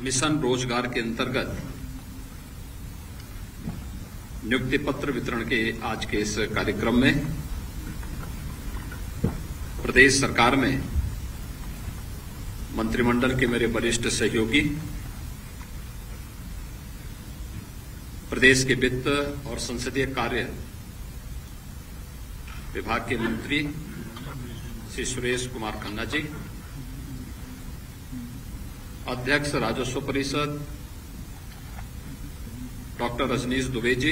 Mission रोजगार के अंतर्गत नियुक्ति पत्र वितरण के आज के इस कार्यक्रम में प्रदेश सरकार में मंत्रिमंडल के मेरे वरिष्ठ सहयोगी, प्रदेश के वित्त और संसदीय कार्य विभाग के मंत्री श्री सुरेश कुमार खन्ना जी, अध्यक्ष राजस्व परिषद डॉक्टर रजनीश दुबे जी,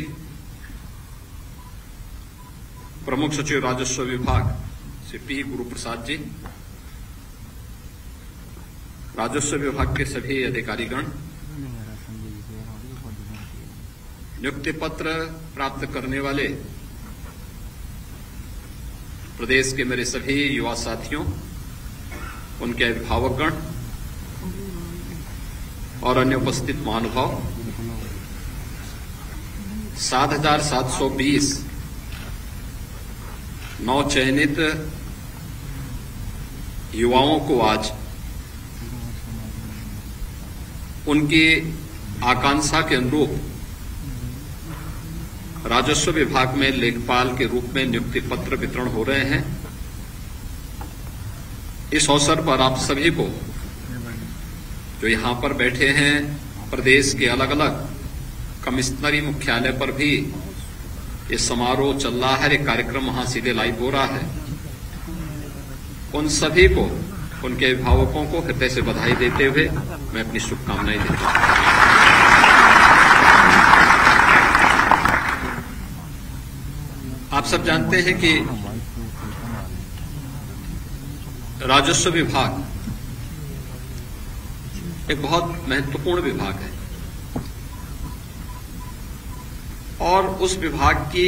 प्रमुख सचिव राजस्व विभाग श्री पी गुरुप्रसाद जी, राजस्व विभाग के सभी अधिकारीगण, नियुक्ति पत्र प्राप्त करने वाले प्रदेश के मेरे सभी युवा साथियों, उनके अभिभावकगण और अन्य उपस्थित महानुभाव, 7,720 नौ चयनित युवाओं को आज उनकी आकांक्षा के अनुरूप राजस्व विभाग में लेखपाल के रूप में नियुक्ति पत्र वितरण हो रहे हैं। इस अवसर पर आप सभी को जो यहां पर बैठे हैं, प्रदेश के अलग अलग कमिश्नरी मुख्यालय पर भी ये समारोह चल रहा है, ये कार्यक्रम वहां सीधे लाइव हो रहा है, उन सभी को, उनके अभिभावकों को हृदय से बधाई देते हुए मैं अपनी शुभकामनाएं देता हूं। आप सब जानते हैं कि राजस्व विभाग एक बहुत महत्वपूर्ण विभाग है और उस विभाग की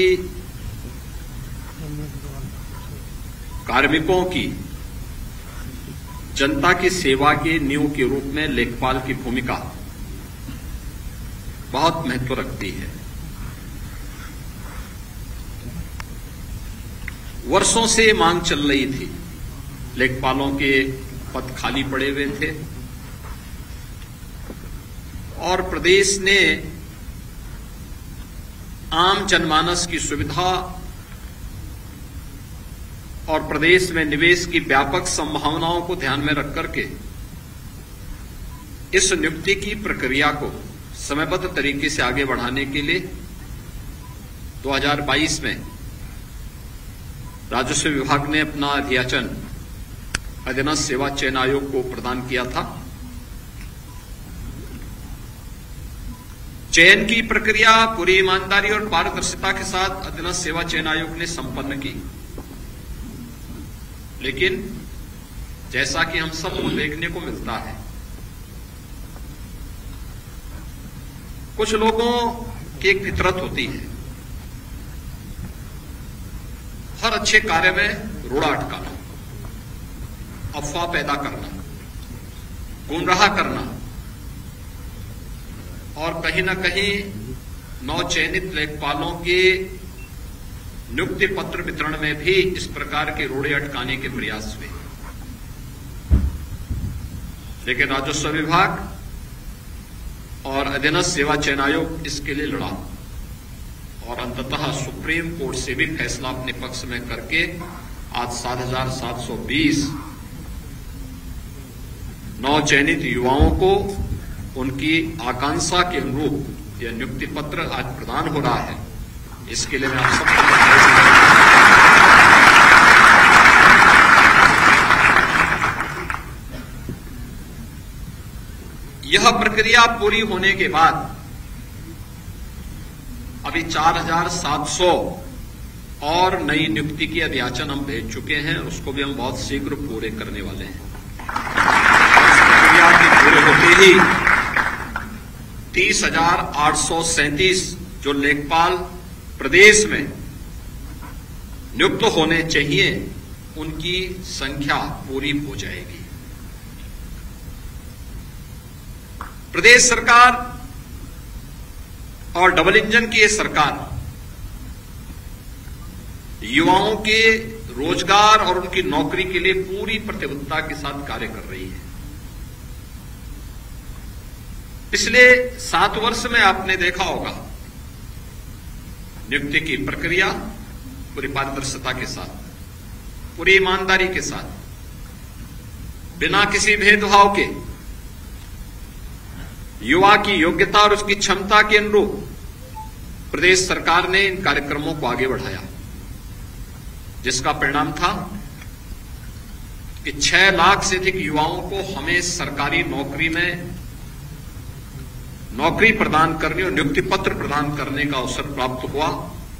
कार्मिकों की जनता की सेवा की नींव के रूप में लेखपाल की भूमिका बहुत महत्व रखती है। वर्षों से मांग चल रही थी, लेखपालों के पद खाली पड़े हुए थे और प्रदेश ने आम जनमानस की सुविधा और प्रदेश में निवेश की व्यापक संभावनाओं को ध्यान में रख करके इस नियुक्ति की प्रक्रिया को समयबद्ध तरीके से आगे बढ़ाने के लिए 2022 में राजस्व विभाग ने अपना अध्याचन अधीनस्थ सेवा चयन आयोग को प्रदान किया था। चयन की प्रक्रिया पूरी ईमानदारी और पारदर्शिता के साथ अधीनस्थ सेवा चयन आयोग ने संपन्न की, लेकिन जैसा कि हम सबको देखने को मिलता है, कुछ लोगों की एक फितरत होती है, हर अच्छे कार्य में रोड़ा अटकाना, अफवाह पैदा करना, गुमराह करना और कहीं न कहीं नौ चयनित लेखपालों के नियुक्ति पत्र वितरण में भी इस प्रकार के रोड़े अटकाने के प्रयास हुए। लेकिन राजस्व विभाग और अधीनस्थ सेवा चयन आयोग इसके लिए लड़ा और अंततः सुप्रीम कोर्ट से भी फैसला अपने पक्ष में करके आज 7,720 नौ चयनित युवाओं को उनकी आकांक्षा के अनुरूप यह नियुक्ति पत्र आज प्रदान हो रहा है। इसके लिए मैं आप सबको यह प्रक्रिया पूरी होने के बाद अभी 4,700 और नई नियुक्ति की अध्याचन हम भेज चुके हैं, उसको भी हम बहुत शीघ्र पूरे करने वाले हैं। इस प्रक्रिया के पूरे होते ही 30,837 जो लेखपाल प्रदेश में नियुक्त होने चाहिए, उनकी संख्या पूरी हो जाएगी। प्रदेश सरकार और डबल इंजन की ये सरकार युवाओं के रोजगार और उनकी नौकरी के लिए पूरी प्रतिबद्धता के साथ कार्य कर रही है। पिछले 7 वर्ष में आपने देखा होगा नियुक्ति की प्रक्रिया पूरी पारदर्शिता के साथ, पूरी ईमानदारी के साथ, बिना किसी भेदभाव के युवा की योग्यता और उसकी क्षमता के अनुरूप प्रदेश सरकार ने इन कार्यक्रमों को आगे बढ़ाया, जिसका परिणाम था कि 6 लाख से अधिक युवाओं को हमें सरकारी नौकरी में नौकरी प्रदान करने और नियुक्ति पत्र प्रदान करने का अवसर प्राप्त हुआ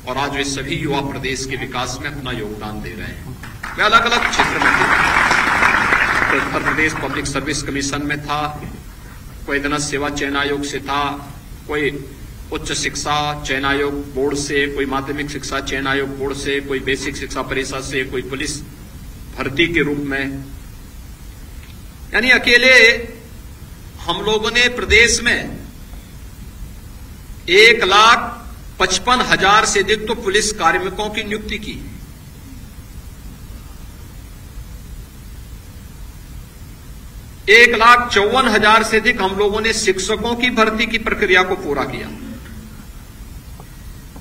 और आज वे सभी युवा प्रदेश के विकास में अपना योगदान दे रहे हैं। वे अलग अलग क्षेत्र में थे, Uttar Pradesh public service commission में था, कोई अधीनस्थ सेवा चयन आयोग से था, कोई उच्च शिक्षा चयन आयोग बोर्ड से, कोई माध्यमिक शिक्षा चयन आयोग बोर्ड से, कोई बेसिक शिक्षा परिषद से, कोई पुलिस भर्ती के रूप में। यानी अकेले हम लोगों ने प्रदेश में 1,55,000 से अधिक तो पुलिस कार्मिकों की नियुक्ति की। एक 1,54,000 से अधिक हम लोगों ने शिक्षकों की भर्ती की प्रक्रिया को पूरा किया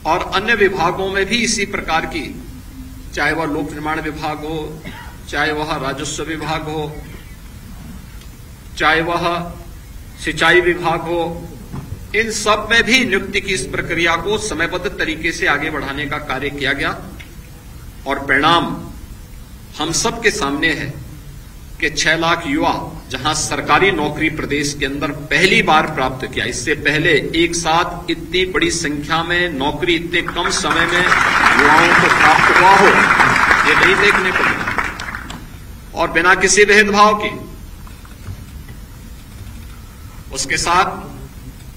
और अन्य विभागों में भी इसी प्रकार की, चाहे वह लोक निर्माण विभाग हो, चाहे वह राजस्व विभाग हो, चाहे वह सिंचाई विभाग हो, इन सब में भी नियुक्ति की इस प्रक्रिया को समयबद्ध तरीके से आगे बढ़ाने का कार्य किया गया और परिणाम हम सब के सामने है कि 6 लाख युवा जहां सरकारी नौकरी प्रदेश के अंदर पहली बार प्राप्त किया। इससे पहले एक साथ इतनी बड़ी संख्या में नौकरी इतने कम समय में युवाओं को प्राप्त हुआ हो, ये नहीं देखने को मिला और बिना किसी भेदभाव के। उसके साथ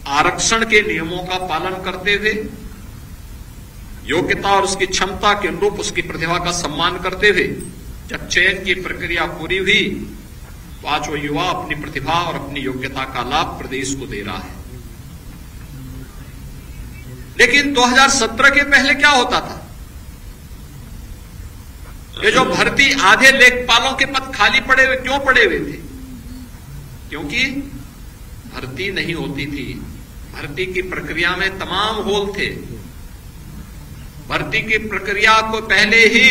आरक्षण के नियमों का पालन करते हुए, योग्यता और उसकी क्षमता के अनुरूप उसकी प्रतिभा का सम्मान करते हुए जब चयन की प्रक्रिया पूरी हुई तो आज वो युवा अपनी प्रतिभा और अपनी योग्यता का लाभ प्रदेश को दे रहा है। लेकिन 2017 के पहले क्या होता था? ये जो भर्ती आधे लेखपालों के पद खाली पड़े हुए क्यों पड़े हुए थे? क्योंकि भर्ती नहीं होती थी। भर्ती की प्रक्रिया में तमाम होल थे। भर्ती की प्रक्रिया को पहले ही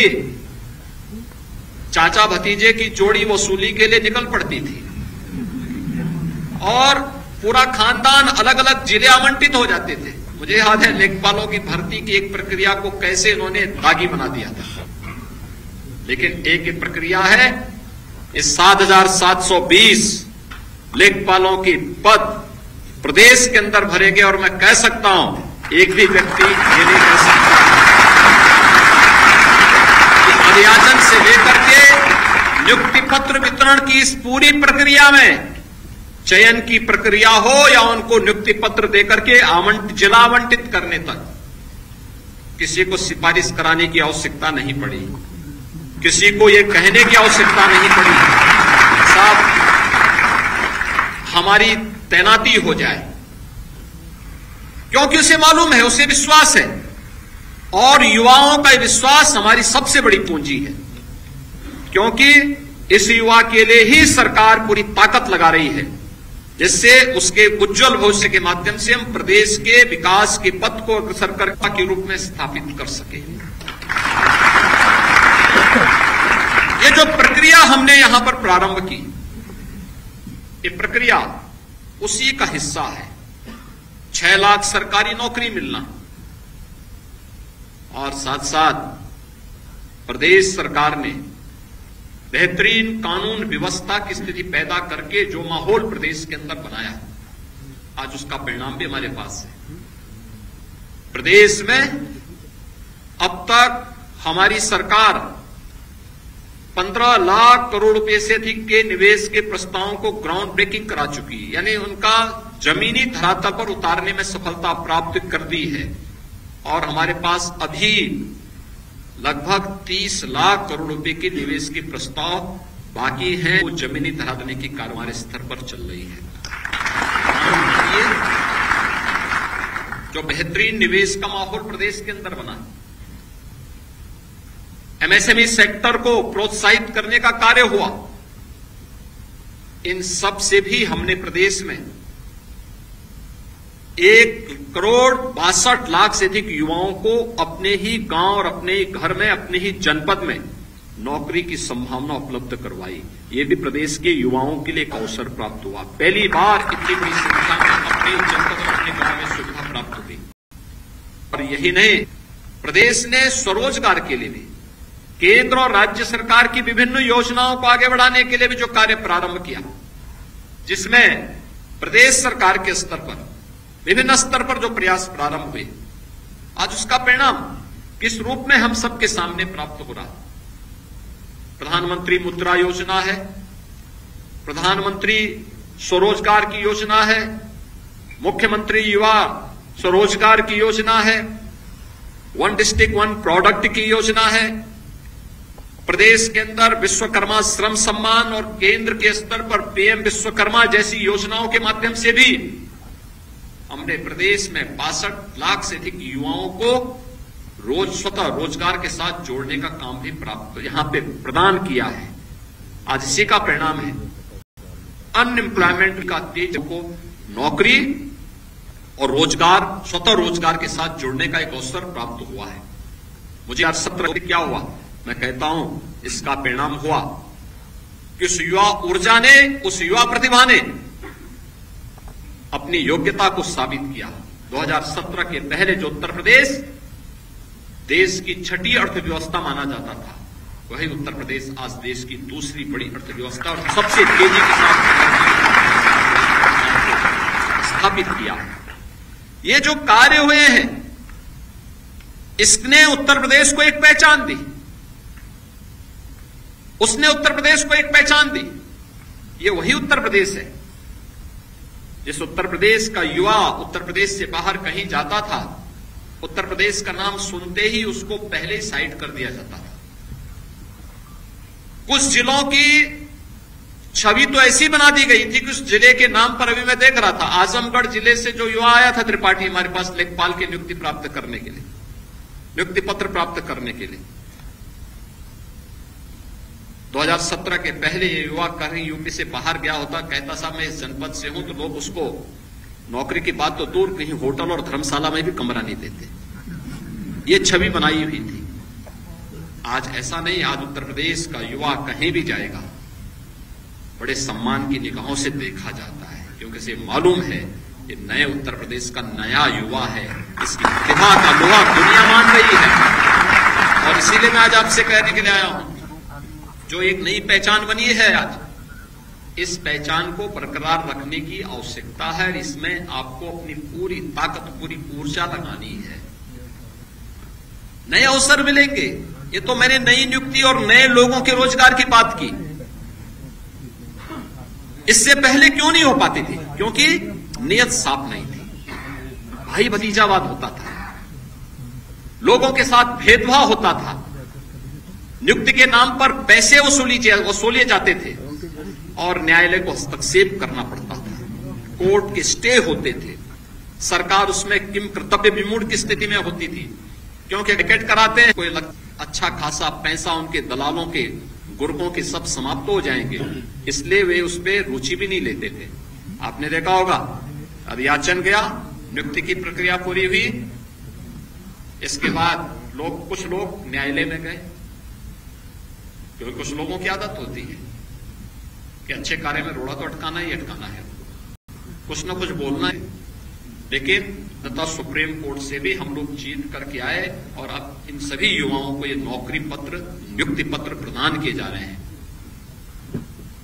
चाचा भतीजे की जोड़ी वसूली के लिए निकल पड़ती थी और पूरा खानदान अलग अलग जिले आवंटित हो जाते थे। मुझे याद है लेखपालों की भर्ती की एक प्रक्रिया को कैसे इन्होंने दागी बना दिया था। लेकिन एक प्रक्रिया है, इस 7,720 लेखपालों की पद प्रदेश के अंदर भरे गए और मैं कह सकता हूं एक भी व्यक्ति ये नहीं कह सकता कि अभियाचन से लेकर के नियुक्ति पत्र वितरण की इस पूरी प्रक्रिया में चयन की प्रक्रिया हो या उनको नियुक्ति पत्र देकर के जिला आवंटित करने तक किसी को सिफारिश कराने की आवश्यकता नहीं पड़ी, किसी को ये कहने की आवश्यकता नहीं पड़ी साहब हमारी तैनाती हो जाए, क्योंकि उसे मालूम है, उसे विश्वास है और युवाओं का विश्वास हमारी सबसे बड़ी पूंजी है। क्योंकि इस युवा के लिए ही सरकार पूरी ताकत लगा रही है, जिससे उसके उज्जवल भविष्य के माध्यम से हम प्रदेश के विकास के पथ को अग्रसरकर्ता के रूप में स्थापित कर सके। ये जो प्रक्रिया हमने यहां पर प्रारंभ की, ये प्रक्रिया उसी का हिस्सा है। 6 लाख सरकारी नौकरी मिलना और साथ साथ प्रदेश सरकार ने बेहतरीन कानून व्यवस्था की स्थिति पैदा करके जो माहौल प्रदेश के अंदर बनाया, आज उसका परिणाम भी हमारे पास है। प्रदेश में अब तक हमारी सरकार 15 लाख करोड़ रुपए से अधिक के निवेश के प्रस्तावों को ग्राउंड ब्रेकिंग करा चुकी है, यानी उनका जमीनी धरातल पर उतारने में सफलता प्राप्त कर दी है और हमारे पास अभी लगभग 30 लाख करोड़ रुपए के निवेश के प्रस्ताव बाकी हैं, वो जमीनी धरातल की कार्रवाई स्तर पर चल रही है। जो बेहतरीन निवेश का माहौल प्रदेश के अंदर बना, एमएसएमई सेक्टर को प्रोत्साहित करने का कार्य हुआ, इन सब से भी हमने प्रदेश में 1,62,00,000 से अधिक युवाओं को अपने ही गांव और अपने ही घर में, अपने ही जनपद में नौकरी की संभावना उपलब्ध करवाई। ये भी प्रदेश के युवाओं के लिए एक अवसर प्राप्त हुआ। पहली बार इतनी बड़ी संख्या में अपने जनपद और अपने गांव में सुविधा प्राप्त हुई। और यही नहीं, प्रदेश ने स्वरोजगार के लिए भी केंद्र और राज्य सरकार की विभिन्न योजनाओं को आगे बढ़ाने के लिए भी जो कार्य प्रारंभ किया, जिसमें प्रदेश सरकार के स्तर पर, विभिन्न स्तर पर जो प्रयास प्रारंभ हुए, आज उसका परिणाम किस रूप में हम सबके सामने प्राप्त हो रहा है। प्रधानमंत्री मुद्रा योजना है, प्रधानमंत्री स्वरोजगार की योजना है, मुख्यमंत्री युवा स्वरोजगार की योजना है, वन डिस्ट्रिक्ट वन प्रोडक्ट की योजना है, प्रदेश के अंदर विश्वकर्मा श्रम सम्मान और केंद्र के स्तर पर पीएम विश्वकर्मा जैसी योजनाओं के माध्यम से भी हमने प्रदेश में 62 लाख से अधिक युवाओं को स्वतः रोजगार के साथ जोड़ने का काम भी प्राप्त यहां पे प्रदान किया है। आज इसी का परिणाम है अनएम्प्लॉयमेंट का तेज को नौकरी और रोजगार, स्वतः रोजगार के साथ जुड़ने का एक अवसर प्राप्त हुआ है। मुझे आज सत्र क्या हुआ, मैं कहता हूं इसका परिणाम हुआ कि उस युवा ऊर्जा ने, उस युवा प्रतिभा ने अपनी योग्यता को साबित किया। 2017 के पहले जो उत्तर प्रदेश देश की छठी अर्थव्यवस्था माना जाता था, वही उत्तर प्रदेश आज देश की दूसरी बड़ी अर्थव्यवस्था और सबसे तेजी के साथ स्थापित किया। ये जो कार्य हुए हैं, इसने उत्तर प्रदेश को एक पहचान दी, उसने उत्तर प्रदेश को एक पहचान दी। ये वही उत्तर प्रदेश है जिस उत्तर प्रदेश का युवा उत्तर प्रदेश से बाहर कहीं जाता था, उत्तर प्रदेश का नाम सुनते ही उसको पहले ही साइड कर दिया जाता था। कुछ जिलों की छवि तो ऐसी बना दी गई थी कि उस जिले के नाम पर, अभी मैं देख रहा था, आजमगढ़ जिले से जो युवा आया था त्रिपाठी हमारे पास लेखपाल की नियुक्ति प्राप्त करने के लिए, नियुक्ति पत्र प्राप्त करने के लिए, 2017 के पहले ये युवा कहीं यूपी से बाहर गया होता, कहता साहब मैं इस जनपद से हूं, तो लोग उसको नौकरी की बात तो दूर, कहीं होटल और धर्मशाला में भी कमरा नहीं देते। ये छवि बनाई हुई थी। आज ऐसा नहीं, आज उत्तर प्रदेश का युवा कहीं भी जाएगा बड़े सम्मान की निगाहों से देखा जाता है, क्योंकि इसे मालूम है ये नए उत्तर प्रदेश का नया युवा है, इसकी प्रतिभा का लोहा दुनिया मान रही है। और इसीलिए मैं आज आपसे कहने के लिए आया हूं, जो एक नई पहचान बनी है आज, इस पहचान को बरकरार रखने की आवश्यकता है। इसमें आपको अपनी पूरी ताकत, पूरी ऊर्जा लगानी है। नए अवसर मिलेंगे, ये तो मैंने नई नियुक्ति और नए लोगों के रोजगार की बात की। इससे पहले क्यों नहीं हो पाती थी? क्योंकि नियत साफ नहीं थी, भाई भतीजावाद होता था, लोगों के साथ भेदभाव होता था, नियुक्ति के नाम पर पैसे वसूले जाते थे और न्यायालय को हस्तक्षेप करना पड़ता था, कोर्ट के स्टे होते थे, सरकार उसमें किम कर्तव्य विमूढ़ की स्थिति में होती थी, क्योंकि टिकट कराते हैं, कोई अच्छा खासा पैसा उनके दलालों के, गुर्गों के सब समाप्त हो जाएंगे, इसलिए वे उस पर रुचि भी नहीं लेते थे। आपने देखा होगा, अभियाचन गया, नियुक्ति की प्रक्रिया पूरी हुई, इसके बाद कुछ लोग न्यायालय में गए, क्योंकि कुछ लोगों की आदत होती है कि अच्छे कार्य में रोड़ा तो अटकाना ही अटकाना है, कुछ न कुछ बोलना है। लेकिन तथा सुप्रीम कोर्ट से भी हम लोग जीत करके आए और अब इन सभी युवाओं को ये नौकरी पत्र, नियुक्ति पत्र प्रदान किए जा रहे हैं।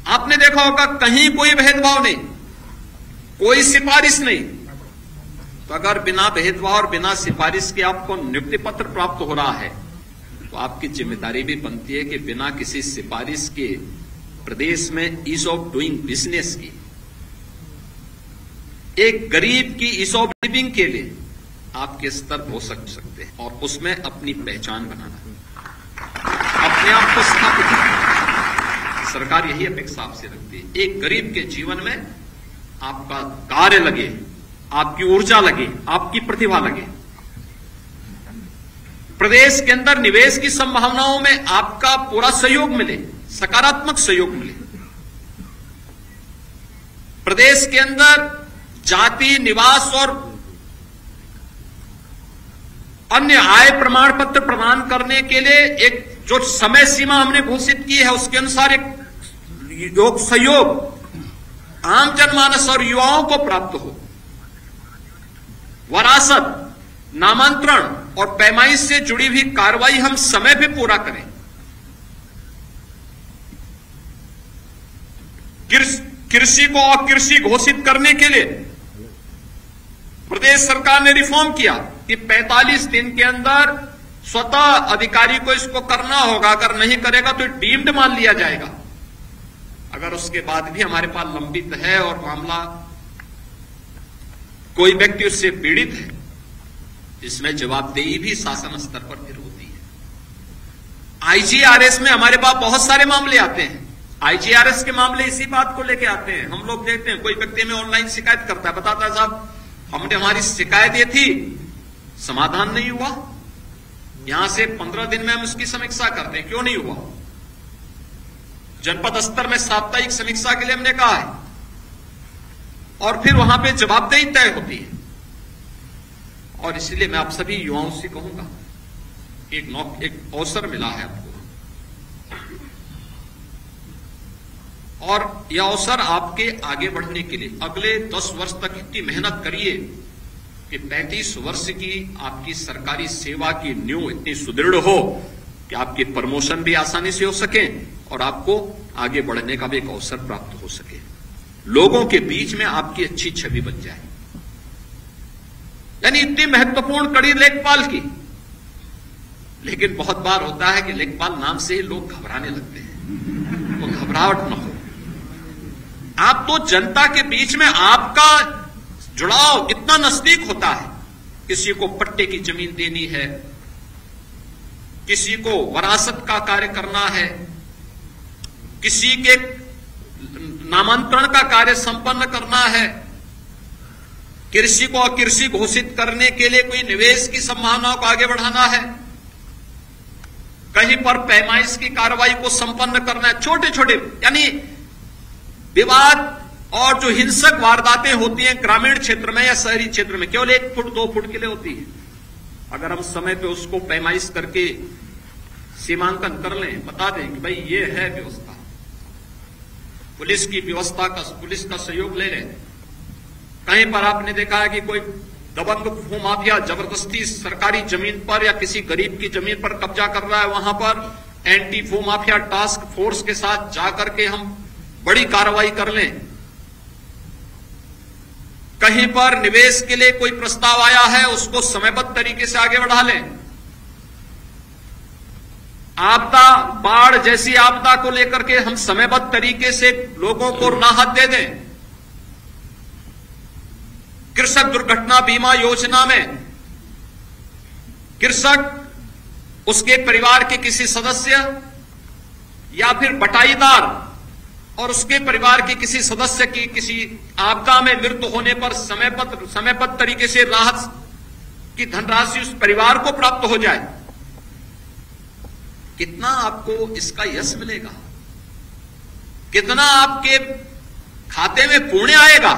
आपने देखा होगा कहीं कोई भेदभाव नहीं, कोई सिफारिश नहीं। तो अगर बिना भेदभाव और बिना सिफारिश के आपको नियुक्ति पत्र प्राप्त हो रहा है, तो आपकी जिम्मेदारी भी बनती है कि बिना किसी सिफारिश के प्रदेश में ईज ऑफ डूइंग बिजनेस की, एक गरीब की ईज ऑफ लिविंग के लिए आपके स्तर हो सकते हैं और उसमें अपनी पहचान बनाना, अपने आप को स्थापित करना। सरकार यही अपेक्षा आपसे रखती है, एक गरीब के जीवन में आपका कार्य लगे, आपकी ऊर्जा लगे, आपकी प्रतिभा लगे, प्रदेश के अंदर निवेश की संभावनाओं में आपका पूरा सहयोग मिले, सकारात्मक सहयोग मिले। प्रदेश के अंदर जाति, निवास और अन्य आय प्रमाण पत्र प्रदान करने के लिए एक जो समय सीमा हमने घोषित की है, उसके अनुसार एक योग सहयोग आम जनमानस और युवाओं को प्राप्त हो। वरासत, नामांतरण और पैमाइश से जुड़ी हुई कार्रवाई हम समय पे पूरा करें। कृषि को अकृषि घोषित करने के लिए प्रदेश सरकार ने रिफॉर्म किया कि 45 दिन के अंदर स्वतः अधिकारी को इसको करना होगा, अगर नहीं करेगा तो डीम्ड मान लिया जाएगा। अगर उसके बाद भी हमारे पास लंबित है और मामला कोई व्यक्ति उससे पीड़ित है, इसमें जवाबदेही भी शासन स्तर पर फिर होती है। आईजीआरएस में हमारे पास बहुत सारे मामले आते हैं। आईजीआरएस के मामले इसी बात को लेकर आते हैं। हम लोग देखते हैं कोई व्यक्ति में ऑनलाइन शिकायत करता है, बताता है साहब हमने हमारी शिकायत ये थी, समाधान नहीं हुआ। यहां से 15 दिन में हम उसकी समीक्षा करते हैं, क्यों नहीं हुआ। जनपद स्तर में साप्ताहिक समीक्षा के लिए हमने कहा है और फिर वहां पे जवाबदेही तय होती है। और इसलिए मैं आप सभी युवाओं से कहूंगा, एक अवसर मिला है आपको और यह अवसर आपके आगे बढ़ने के लिए अगले 10 वर्ष तक इतनी मेहनत करिए कि 35 वर्ष की आपकी सरकारी सेवा की नींव इतनी सुदृढ़ हो कि आपकी प्रमोशन भी आसानी से हो सके और आपको आगे बढ़ने का भी एक अवसर प्राप्त हो सके, लोगों के बीच में आपकी अच्छी छवि बन जाए। यानी इतनी महत्वपूर्ण कड़ी लेखपाल की। लेकिन बहुत बार होता है कि लेखपाल नाम से ही लोग घबराने लगते हैं, तो घबराहट न हो। आप तो जनता के बीच में आपका जुड़ाव इतना नजदीक होता है। किसी को पट्टे की जमीन देनी है, किसी को वरासत का कार्य करना है, किसी के नामांतरण का कार्य संपन्न करना है, कृषि को अकृषि घोषित करने के लिए कोई निवेश की संभावनाओं को आगे बढ़ाना है, कहीं पर पैमाइश की कार्रवाई को संपन्न करना है। छोटे छोटे यानी विवाद और जो हिंसक वारदातें होती हैं ग्रामीण क्षेत्र में या शहरी क्षेत्र में केवल 1 फुट 2 फुट के लिए होती है। अगर हम समय पे उसको पैमाइश करके सीमांकन कर लें, बता दें कि भाई ये है व्यवस्था, पुलिस की व्यवस्था का, पुलिस का सहयोग ले लें। कहीं पर आपने देखा है कि कोई दबंग भूमाफिया जबरदस्ती सरकारी जमीन पर या किसी गरीब की जमीन पर कब्जा कर रहा है, वहां पर एंटी भूमाफिया टास्क फोर्स के साथ जाकर के हम बड़ी कार्रवाई कर लें। कहीं पर निवेश के लिए कोई प्रस्ताव आया है, उसको समयबद्ध तरीके से आगे बढ़ा लें। आपदा, बाढ़ जैसी आपदा को लेकर के हम समयबद्ध तरीके से लोगों को राहत दे दें। कृषक दुर्घटना बीमा योजना में कृषक, उसके परिवार के किसी सदस्य या फिर बटाईदार और उसके परिवार के किसी सदस्य की किसी आपदा में मृत्यु होने पर समयबद्ध तरीके से राहत की धनराशि उस परिवार को प्राप्त हो जाए। कितना आपको इसका यश मिलेगा, कितना आपके खाते में पुण्य आएगा।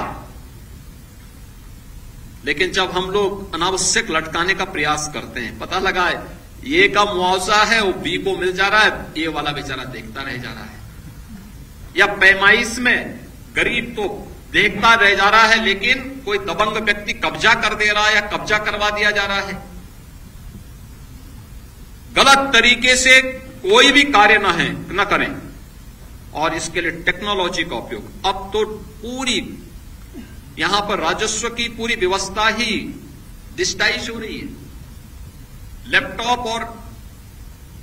लेकिन जब हम लोग अनावश्यक लटकाने का प्रयास करते हैं, पता लगा है ये का मुआवजा है वो बी को मिल जा रहा है, ये वाला बेचारा देखता रह जा रहा है। या पैमाइश में गरीब तो देखता रह जा रहा है, लेकिन कोई दबंग व्यक्ति कब्जा कर दे रहा है या कब्जा करवा दिया जा रहा है। गलत तरीके से कोई भी कार्य न करें। और इसके लिए टेक्नोलॉजी का उपयोग, अब तो पूरी यहां पर राजस्व की पूरी व्यवस्था ही डिजिटाइज हो रही है। लैपटॉप और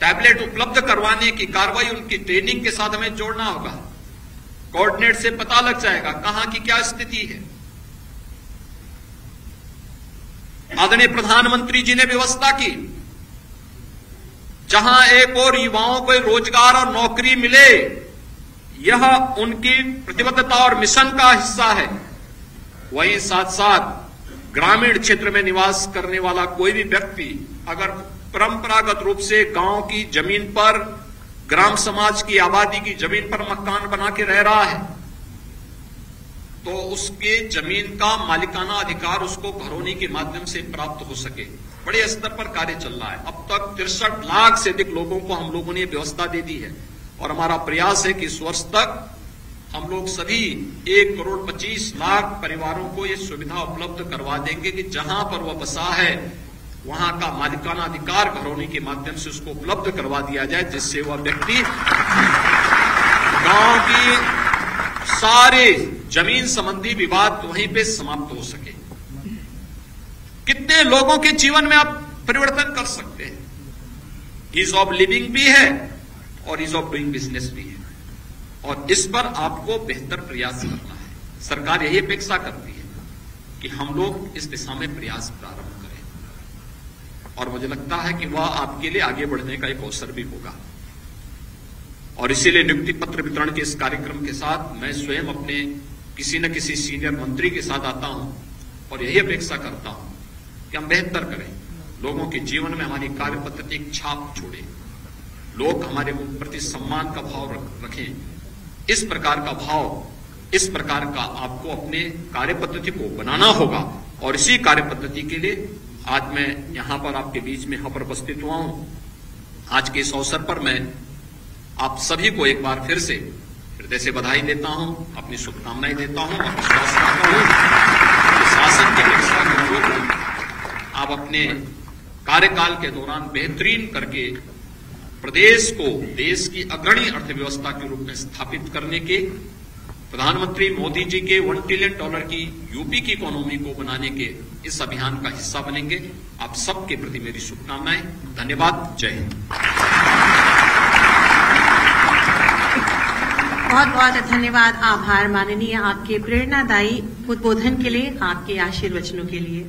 टैबलेट उपलब्ध करवाने की कार्रवाई उनकी ट्रेनिंग के साथ हमें जोड़ना होगा। कोऑर्डिनेट से पता लग जाएगा कहां की क्या स्थिति है। आदरणीय प्रधानमंत्री जी ने व्यवस्था की, जहां एक और युवाओं को रोजगार और नौकरी मिले, यह उनकी प्रतिबद्धता और मिशन का हिस्सा है। वहीं साथ साथ ग्रामीण क्षेत्र में निवास करने वाला कोई भी व्यक्ति अगर परंपरागत रूप से गांव की जमीन पर, ग्राम समाज की आबादी की जमीन पर मकान बना के रह रहा है, तो उसके जमीन का मालिकाना अधिकार उसको घरौनी के माध्यम से प्राप्त हो सके। बड़े स्तर पर कार्य चल रहा है। अब तक 63 लाख से अधिक लोगों को हम लोगों ने व्यवस्था दे दी है और हमारा प्रयास है कि इस वर्ष तक हम लोग सभी 1,25,00,000 परिवारों को ये सुविधा उपलब्ध करवा देंगे कि जहां पर वह बसा है वहां का मालिकाना अधिकार घरौनी के माध्यम से उसको उपलब्ध करवा दिया जाए, जिससे वह व्यक्ति गांव की सारे जमीन संबंधी विवाद वहीं पे समाप्त हो सके। कितने लोगों के जीवन में आप परिवर्तन कर सकते हैं। ईज ऑफ लिविंग भी है और ईज ऑफ डूइंग बिजनेस भी है, और इस पर आपको बेहतर प्रयास करना है। सरकार यही अपेक्षा करती है कि हम लोग इस दिशा में प्रयास प्रारंभ करें, और मुझे लगता है कि वह आपके लिए आगे बढ़ने का एक अवसर भी होगा। और इसीलिए नियुक्ति पत्र वितरण के इस कार्यक्रम के साथ मैं स्वयं अपने किसी न किसी सीनियर मंत्री के साथ आता हूं और यही अपेक्षा करता हूं कि हम बेहतर करें, लोगों के जीवन में हमारी कार्य पद्धति एक छाप छोड़े, लोग हमारे प्रति सम्मान का भाव रखें। इस प्रकार का भाव, इस प्रकार का आपको अपने कार्य पद्धति को बनाना होगा, और इसी कार्य पद्धति के लिए आज मैं यहां पर आपके बीच में उपस्थित हुआ हूं। आज के इस अवसर पर मैं आप सभी को एक बार फिर से हृदय से बधाई देता हूं, अपनी शुभकामनाएं देता हूं और विश्वास करता हूं कि शासन की अपेक्षा के अनुरूप आप अपने कार्यकाल के दौरान बेहतरीन करके प्रदेश को देश की अग्रणी अर्थव्यवस्था के रूप में स्थापित करने के, प्रधानमंत्री मोदी जी के $1 ट्रिलियन की यूपी की इकोनॉमी को बनाने के इस अभियान का हिस्सा बनेंगे। आप सबके प्रति मेरी शुभकामनाएं। धन्यवाद। जय हिंद। बहुत बहुत धन्यवाद, आभार माननीय, आपके प्रेरणादायी उद्बोधन के लिए, आपके आशीर्वचनों के लिए।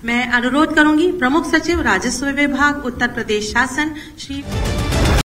मैं अनुरोध करूंगी प्रमुख सचिव राजस्व विभाग उत्तर प्रदेश शासन श्री